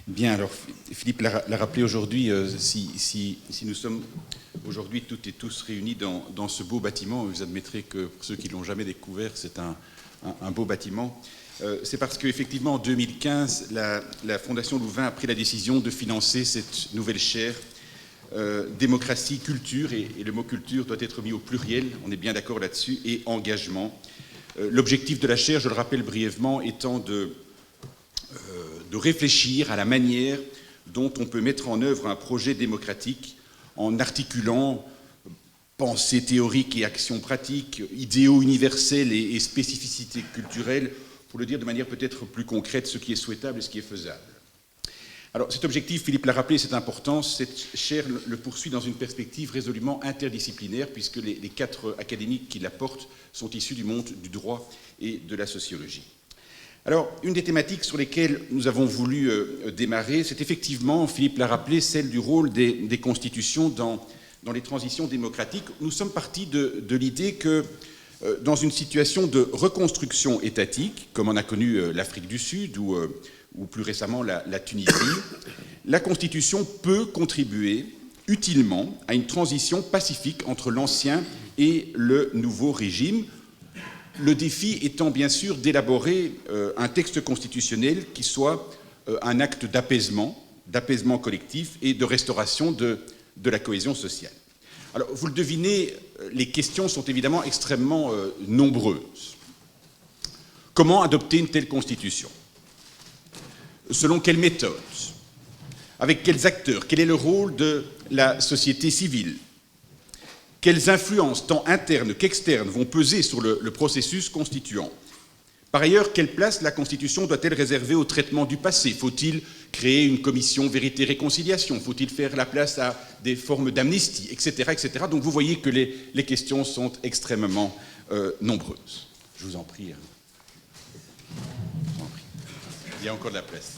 Bien, alors Philippe l'a rappelé aujourd'hui, si nous sommes aujourd'hui toutes et tous réunis dans ce beau bâtiment, vous admettrez que pour ceux qui ne l'ont jamais découvert, c'est un beau bâtiment. C'est parce qu'effectivement, en 2015, la Fondation Louvain a pris la décision de financer cette nouvelle chaire démocratie, culture, et le mot culture doit être mis au pluriel, on est bien d'accord là-dessus, et engagement. L'objectif de la chaire, je le rappelle brièvement, étant de réfléchir à la manière dont on peut mettre en œuvre un projet démocratique en articulant pensée théorique et action pratique, idéaux universels et spécificités culturelles, pour le dire de manière peut-être plus concrète, ce qui est souhaitable et ce qui est faisable. Alors cet objectif, Philippe l'a rappelé, c'est important, cette chaire le poursuit dans une perspective résolument interdisciplinaire, puisque les 4 académiques qui la portent sont issus du monde du droit et de la sociologie. Alors, une des thématiques sur lesquelles nous avons voulu démarrer, c'est effectivement, Philippe l'a rappelé, celle du rôle des constitutions dans les transitions démocratiques. Nous sommes partis de l'idée que dans une situation de reconstruction étatique, comme on a connu l'Afrique du Sud ou plus récemment la Tunisie, la Constitution peut contribuer utilement à une transition pacifique entre l'ancien et le nouveau régime. Le défi étant bien sûr d'élaborer un texte constitutionnel qui soit un acte d'apaisement collectif et de restauration de la cohésion sociale. Alors, vous le devinez, les questions sont évidemment extrêmement nombreuses. Comment adopter une telle constitution? Selon quelle méthode? Avec quels acteurs? Quel est le rôle de la société civile? Quelles influences, tant internes qu'externes, vont peser sur le processus constituant? Par ailleurs, quelle place la Constitution doit-elle réserver au traitement du passé? Faut-il créer une commission vérité-réconciliation? Faut-il faire la place à des formes d'amnistie, etc., etc. Donc vous voyez que les questions sont extrêmement nombreuses. Je vous en prie. Il y a encore de la place.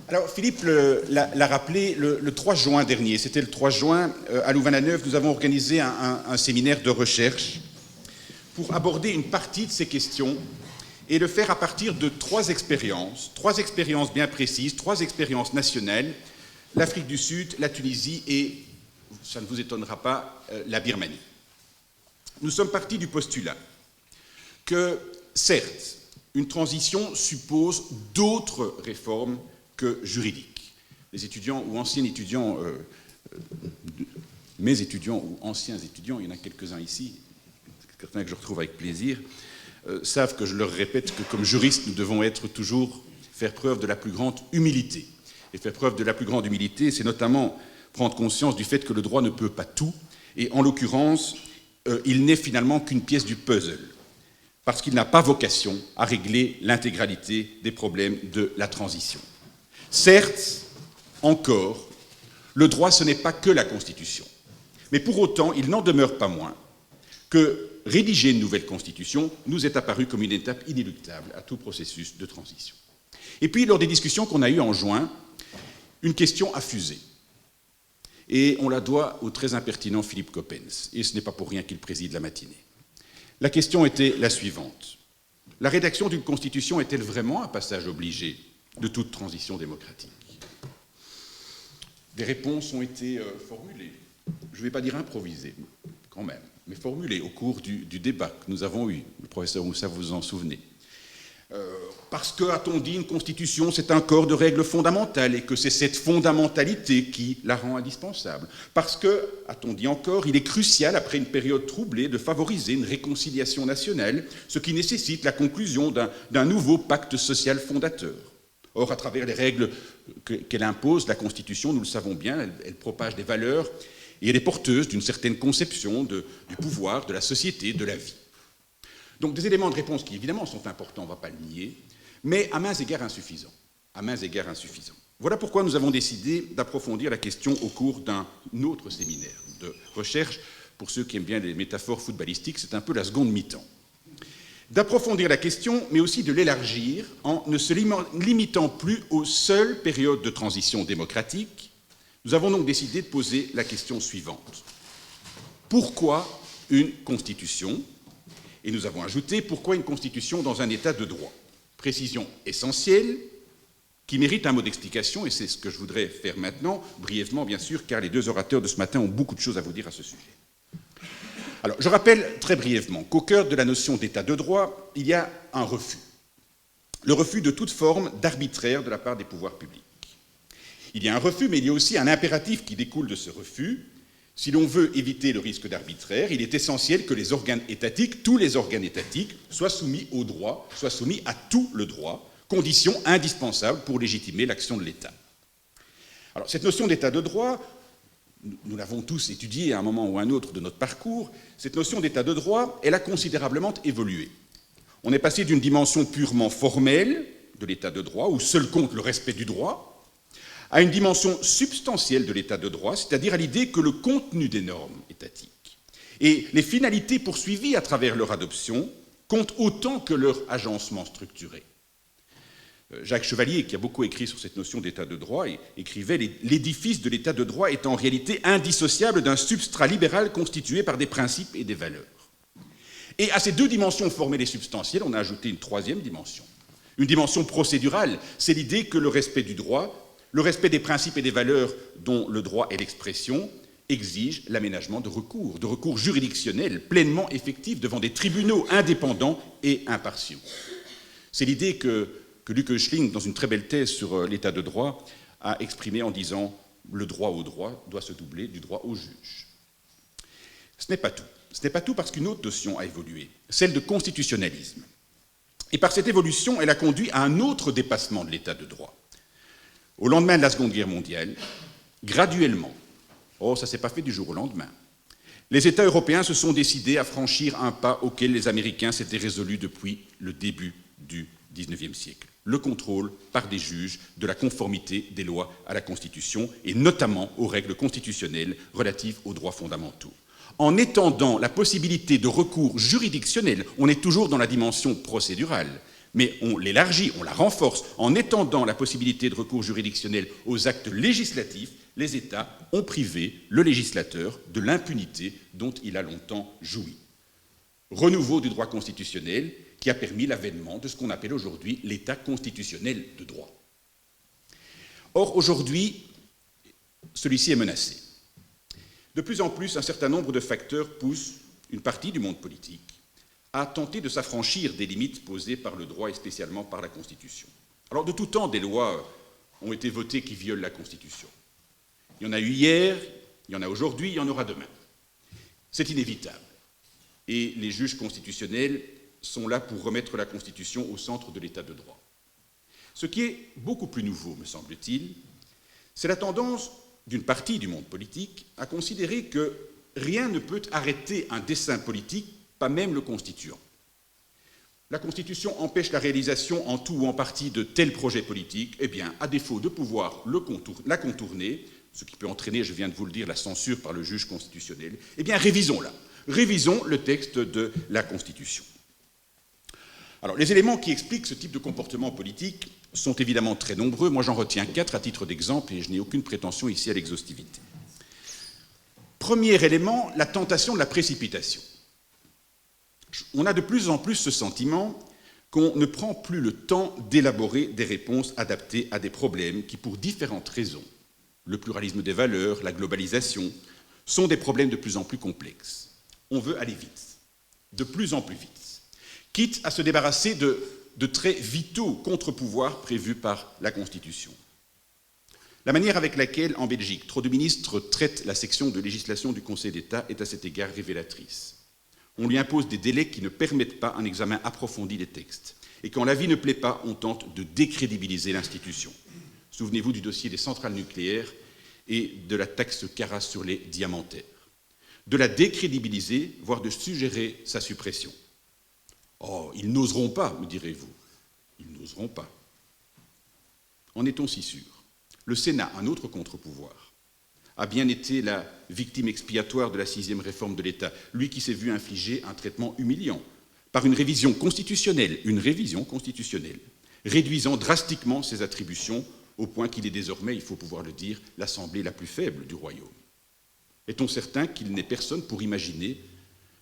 Alors Philippe l'a rappelé, le 3 juin dernier, c'était le 3 juin, à Louvain-la-Neuve, nous avons organisé un séminaire de recherche pour aborder une partie de ces questions et le faire à partir de 3 expériences bien précises, 3 expériences nationales, l'Afrique du Sud, la Tunisie et, ça ne vous étonnera pas, la Birmanie. Nous sommes partis du postulat que, certes, une transition suppose d'autres réformes que juridiques. Les étudiants ou anciens étudiants, mes étudiants ou anciens étudiants, il y en a quelques-uns ici, certains que je retrouve avec plaisir, savent que je leur répète que comme juristes, nous devons toujours faire preuve de la plus grande humilité. Et faire preuve de la plus grande humilité, c'est notamment prendre conscience du fait que le droit ne peut pas tout, et en l'occurrence, il n'est finalement qu'une pièce du puzzle, parce qu'il n'a pas vocation à régler l'intégralité des problèmes de la transition. Certes, encore, le droit, ce n'est pas que la Constitution. Mais pour autant, il n'en demeure pas moins que rédiger une nouvelle Constitution nous est apparu comme une étape inéluctable à tout processus de transition. Et puis, lors des discussions qu'on a eues en juin, une question a fusé. Et on la doit au très impertinent Philippe Coppens. Et ce n'est pas pour rien qu'il préside la matinée. La question était la suivante. La rédaction d'une Constitution est-elle vraiment un passage obligé de toute transition démocratique? Des réponses ont été formulées, je ne vais pas dire improvisées, quand même, mais formulées au cours du débat que nous avons eu. Le professeur Moussa, vous vous en souvenez. Parce que, a-t-on dit, une constitution, c'est un corps de règles fondamentales et que c'est cette fondamentalité qui la rend indispensable. Parce que, a-t-on dit encore, il est crucial, après une période troublée, de favoriser une réconciliation nationale, ce qui nécessite la conclusion d'un nouveau pacte social fondateur. Or, à travers les règles qu'elle impose, la Constitution, nous le savons bien, elle propage des valeurs et elle est porteuse d'une certaine conception du pouvoir, de la société, de la vie. Donc des éléments de réponse qui évidemment sont importants, on ne va pas le nier, mais à mains égards insuffisants. Voilà pourquoi nous avons décidé d'approfondir la question au cours d'un autre séminaire de recherche. Pour ceux qui aiment bien les métaphores footballistiques, c'est un peu la seconde mi-temps. D'approfondir la question, mais aussi de l'élargir en ne se limitant plus aux seules périodes de transition démocratique. Nous avons donc décidé de poser la question suivante. Pourquoi une constitution? Et nous avons ajouté, pourquoi une constitution dans un état de droit? Précision essentielle qui mérite un mot d'explication, et c'est ce que je voudrais faire maintenant, brièvement bien sûr, car les deux orateurs de ce matin ont beaucoup de choses à vous dire à ce sujet. Alors, je rappelle très brièvement qu'au cœur de la notion d'état de droit, il y a un refus. Le refus de toute forme d'arbitraire de la part des pouvoirs publics. Il y a un refus, mais il y a aussi un impératif qui découle de ce refus. Si l'on veut éviter le risque d'arbitraire, il est essentiel que les organes étatiques, tous les organes étatiques, soient soumis au droit, soient soumis à tout le droit, condition indispensable pour légitimer l'action de l'État. Alors, cette notion d'état de droit, nous l'avons tous étudiée à un moment ou à un autre de notre parcours, cette notion d'état de droit, elle a considérablement évolué. On est passé d'une dimension purement formelle de l'état de droit, où seul compte le respect du droit, à une dimension substantielle de l'état de droit, c'est-à-dire à l'idée que le contenu des normes étatiques et les finalités poursuivies à travers leur adoption comptent autant que leur agencement structuré. Jacques Chevalier, qui a beaucoup écrit sur cette notion d'état de droit, écrivait « L'édifice de l'état de droit est en réalité indissociable d'un substrat libéral constitué par des principes et des valeurs. » Et à ces deux dimensions formelles et substantielles, on a ajouté une troisième dimension. Une dimension procédurale, c'est l'idée que le respect du droit, le respect des principes et des valeurs dont le droit est l'expression, exige l'aménagement de recours juridictionnels pleinement effectifs devant des tribunaux indépendants et impartiaux. C'est l'idée que Luc Oechling, dans une très belle thèse sur l'état de droit, a exprimée en disant « le droit au droit doit se doubler du droit au juge ». Ce n'est pas tout. Ce n'est pas tout parce qu'une autre notion a évolué, celle de constitutionnalisme. Et par cette évolution, elle a conduit à un autre dépassement de l'état de droit. Au lendemain de la Seconde Guerre mondiale, graduellement, ça ne s'est pas fait du jour au lendemain, les États européens se sont décidés à franchir un pas auquel les Américains s'étaient résolus depuis le début du XIXe siècle. Le contrôle par des juges de la conformité des lois à la Constitution et notamment aux règles constitutionnelles relatives aux droits fondamentaux. En étendant la possibilité de recours juridictionnel, on est toujours dans la dimension procédurale, mais on l'élargit, on la renforce. En étendant la possibilité de recours juridictionnel aux actes législatifs, les États ont privé le législateur de l'impunité dont il a longtemps joui. Renouveau du droit constitutionnel qui a permis l'avènement de ce qu'on appelle aujourd'hui l'État constitutionnel de droit. Or, aujourd'hui, celui-ci est menacé. De plus en plus, un certain nombre de facteurs poussent une partie du monde politique à tenter de s'affranchir des limites posées par le droit et spécialement par la Constitution. Alors, de tout temps, des lois ont été votées qui violent la Constitution. Il y en a eu hier, il y en a aujourd'hui, il y en aura demain. C'est inévitable. Et les juges constitutionnels sont là pour remettre la Constitution au centre de l'état de droit. Ce qui est beaucoup plus nouveau, me semble-t-il, c'est la tendance d'une partie du monde politique à considérer que rien ne peut arrêter un dessein politique, pas même le constituant. La Constitution empêche la réalisation en tout ou en partie de tels projets politiques. Eh bien, à défaut de pouvoir la contourner, ce qui peut entraîner, je viens de vous le dire, la censure par le juge constitutionnel, eh bien, révisons-la. Révisons le texte de la Constitution. Alors, les éléments qui expliquent ce type de comportement politique sont évidemment très nombreux. Moi, j'en retiens 4 à titre d'exemple et je n'ai aucune prétention ici à l'exhaustivité. Premier élément, la tentation de la précipitation. On a de plus en plus ce sentiment qu'on ne prend plus le temps d'élaborer des réponses adaptées à des problèmes qui, pour différentes raisons, le pluralisme des valeurs, la globalisation, sont des problèmes de plus en plus complexes. On veut aller vite, de plus en plus vite, quitte à se débarrasser de traits vitaux contre-pouvoirs prévus par la Constitution. La manière avec laquelle, en Belgique, trop de ministres traitent la section de législation du Conseil d'État est à cet égard révélatrice. On lui impose des délais qui ne permettent pas un examen approfondi des textes. Et quand l'avis ne plaît pas, on tente de décrédibiliser l'institution. Souvenez-vous du dossier des centrales nucléaires et de la taxe Caras sur les diamantaires. De la décrédibiliser, voire de suggérer sa suppression. Oh, ils n'oseront pas, me direz-vous. Ils n'oseront pas. En est-on si sûr? Le Sénat, un autre contre-pouvoir, a bien été la victime expiatoire de la 6e réforme de l'État, lui qui s'est vu infliger un traitement humiliant par une révision constitutionnelle, réduisant drastiquement ses attributions au point qu'il est désormais, il faut pouvoir le dire, l'assemblée la plus faible du royaume. Est-on certain qu'il n'est personne pour imaginer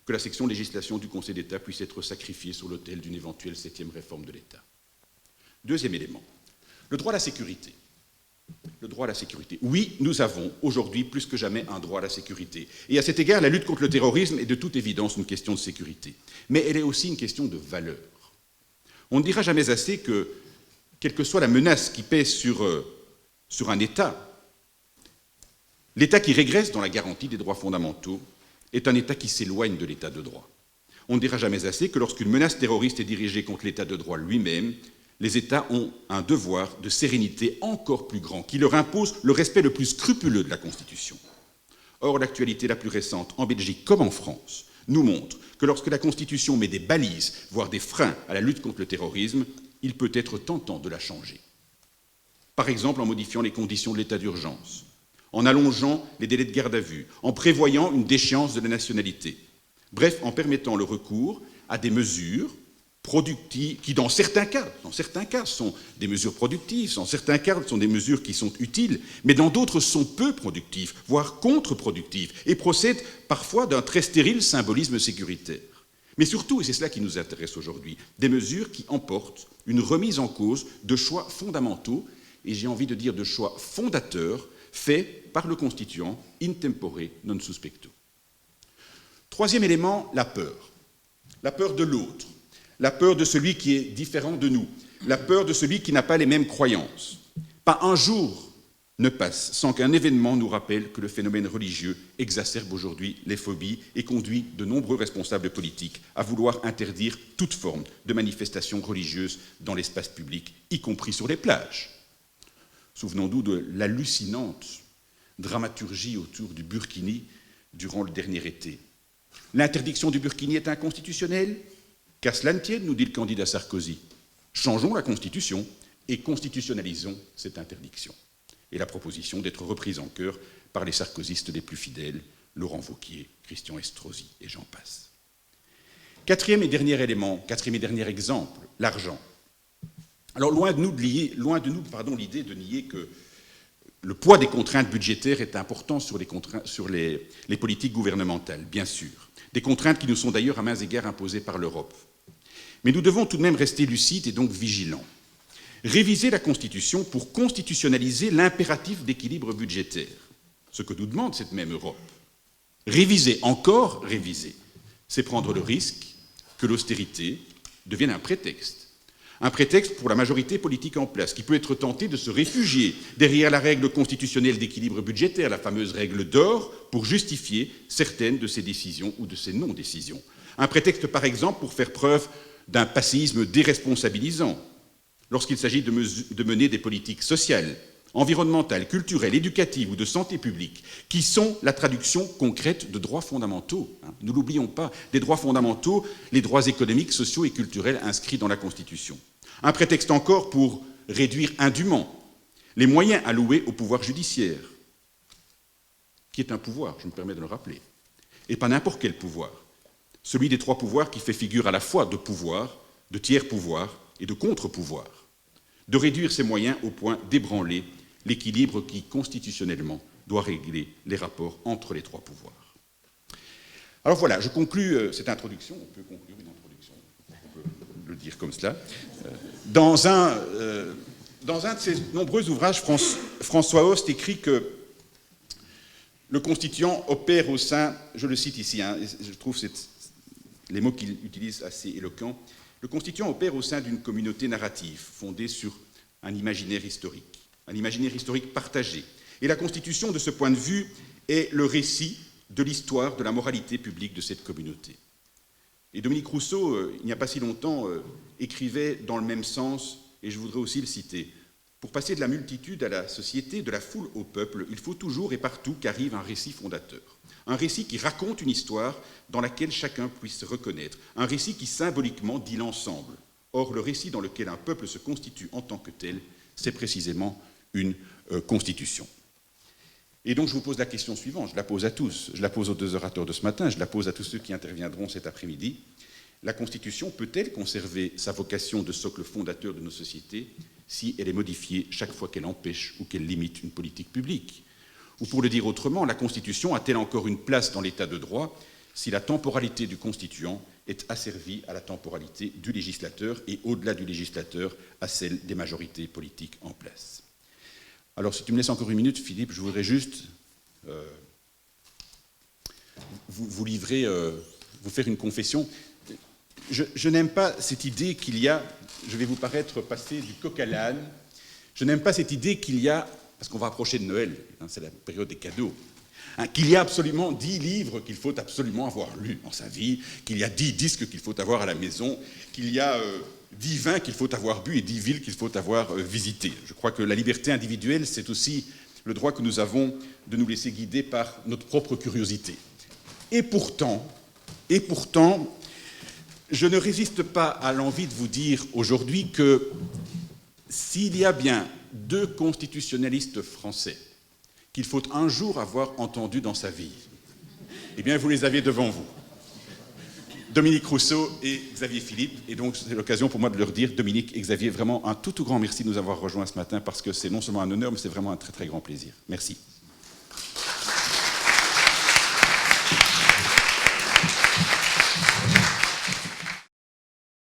que la section législation du Conseil d'État puisse être sacrifiée sur l'autel d'une éventuelle 7e réforme de l'État? Deuxième élément, le droit à la sécurité. Le droit à la sécurité. Oui, nous avons aujourd'hui plus que jamais un droit à la sécurité. Et à cet égard, la lutte contre le terrorisme est de toute évidence une question de sécurité. Mais elle est aussi une question de valeur. On ne dira jamais assez que, quelle que soit la menace qui pèse sur un État, l'État qui régresse dans la garantie des droits fondamentaux est un État qui s'éloigne de l'État de droit. On ne dira jamais assez que lorsqu'une menace terroriste est dirigée contre l'État de droit lui-même, les États ont un devoir de sérénité encore plus grand, qui leur impose le respect le plus scrupuleux de la Constitution. Or, l'actualité la plus récente, en Belgique comme en France, nous montre que lorsque la Constitution met des balises, voire des freins à la lutte contre le terrorisme, il peut être tentant de la changer. Par exemple, en modifiant les conditions de l'état d'urgence, en allongeant les délais de garde à vue, en prévoyant une déchéance de la nationalité. Bref, en permettant le recours à des mesures productives, qui dans certains cas sont des mesures productives, dans certains cas sont des mesures qui sont utiles, mais dans d'autres sont peu productives, voire contre-productives, et procèdent parfois d'un très stérile symbolisme sécuritaire. Mais surtout, et c'est cela qui nous intéresse aujourd'hui, des mesures qui emportent une remise en cause de choix fondamentaux, et j'ai envie de dire de choix fondateurs, faits par le constituant in tempore non suspecto. Troisième élément, la peur. La peur de l'autre. La peur de celui qui est différent de nous, la peur de celui qui n'a pas les mêmes croyances. Pas un jour ne passe sans qu'un événement nous rappelle que le phénomène religieux exacerbe aujourd'hui les phobies et conduit de nombreux responsables politiques à vouloir interdire toute forme de manifestation religieuse dans l'espace public, y compris sur les plages. Souvenons-nous de l'hallucinante dramaturgie autour du burkini durant le dernier été. L'interdiction du burkini est inconstitutionnelle ? Qu'à cela ne tienne, nous dit le candidat Sarkozy. Changeons la Constitution et constitutionnalisons cette interdiction. Et la proposition d'être reprise en chœur par les sarkozystes les plus fidèles, Laurent Wauquiez, Christian Estrosi et j'en passe. Quatrième et dernier élément, quatrième et dernier exemple, l'argent. Alors loin de nous l'idée de nier que le poids des contraintes budgétaires est important sur les politiques gouvernementales, bien sûr. Des contraintes qui nous sont d'ailleurs à mains égards imposées par l'Europe. Mais nous devons tout de même rester lucides et donc vigilants. Réviser la Constitution pour constitutionnaliser l'impératif d'équilibre budgétaire, ce que nous demande cette même Europe. Réviser, encore réviser, c'est prendre le risque que l'austérité devienne un prétexte. Un prétexte pour la majorité politique en place, qui peut être tentée de se réfugier derrière la règle constitutionnelle d'équilibre budgétaire, la fameuse règle d'or, pour justifier certaines de ses décisions ou de ses non-décisions. Un prétexte, par exemple, pour faire preuve d'un passéisme déresponsabilisant, lorsqu'il s'agit de mener des politiques sociales, environnementales, culturelles, éducatives ou de santé publique, qui sont la traduction concrète de droits fondamentaux. Ne l'oublions pas, des droits fondamentaux, les droits économiques, sociaux et culturels inscrits dans la Constitution. Un prétexte encore pour réduire indûment les moyens alloués au pouvoir judiciaire, qui est un pouvoir, je me permets de le rappeler, et pas n'importe quel pouvoir, celui des trois pouvoirs qui fait figure à la fois de pouvoir, de tiers-pouvoir et de contre-pouvoir, de réduire ces moyens au point d'ébranler l'équilibre qui, constitutionnellement, doit régler les rapports entre les trois pouvoirs. Alors voilà, je conclus cette introduction, on peut conclure une introduction, on peut le dire comme cela. Dans un de ses nombreux ouvrages, François Host écrit que le constituant opère au sein, je le cite ici, je trouve les mots qu'il utilise assez éloquents, le constituant opère au sein d'une communauté narrative fondée sur un imaginaire historique partagé. Et la Constitution, de ce point de vue, est le récit de l'histoire de la moralité publique de cette communauté. Et Dominique Rousseau, il n'y a pas si longtemps, écrivait dans le même sens, et je voudrais aussi le citer, « Pour passer de la multitude à la société, de la foule au peuple, il faut toujours et partout qu'arrive un récit fondateur. Un récit qui raconte une histoire dans laquelle chacun puisse se reconnaître. Un récit qui symboliquement dit l'ensemble. Or, le récit dans lequel un peuple se constitue en tant que tel, c'est précisément une constitution. » Et donc je vous pose la question suivante, je la pose à tous, je la pose aux deux orateurs de ce matin, je la pose à tous ceux qui interviendront cet après-midi. La Constitution peut-elle conserver sa vocation de socle fondateur de nos sociétés si elle est modifiée chaque fois qu'elle empêche ou qu'elle limite une politique publique ? Ou pour le dire autrement, la Constitution a-t-elle encore une place dans l'état de droit si la temporalité du constituant est asservie à la temporalité du législateur et au-delà du législateur à celle des majorités politiques en place. Alors si tu me laisses encore une minute, Philippe, je voudrais juste vous livrer, vous faire une confession. Je n'aime pas cette idée qu'il y a, je vais vous paraître passer du coq à l'âne, je n'aime pas cette idée qu'il y a, parce qu'on va approcher de Noël, hein, c'est la période des cadeaux, hein, qu'il y a absolument 10 livres qu'il faut absolument avoir lus dans sa vie, qu'il y a 10 disques qu'il faut avoir à la maison, qu'il y a 10 vins qu'il faut avoir bu et 10 villes qu'il faut avoir visitées. Je crois que la liberté individuelle, c'est aussi le droit que nous avons de nous laisser guider par notre propre curiosité. Et pourtant, je ne résiste pas à l'envie de vous dire aujourd'hui que s'il y a bien 2 constitutionnalistes français qu'il faut un jour avoir entendus dans sa vie, eh bien vous les avez devant vous. Dominique Rousseau et Xavier Philippe, et donc c'est l'occasion pour moi de leur dire, Dominique et Xavier, vraiment un tout grand merci de nous avoir rejoints ce matin, parce que c'est non seulement un honneur, mais c'est vraiment un très très grand plaisir. Merci.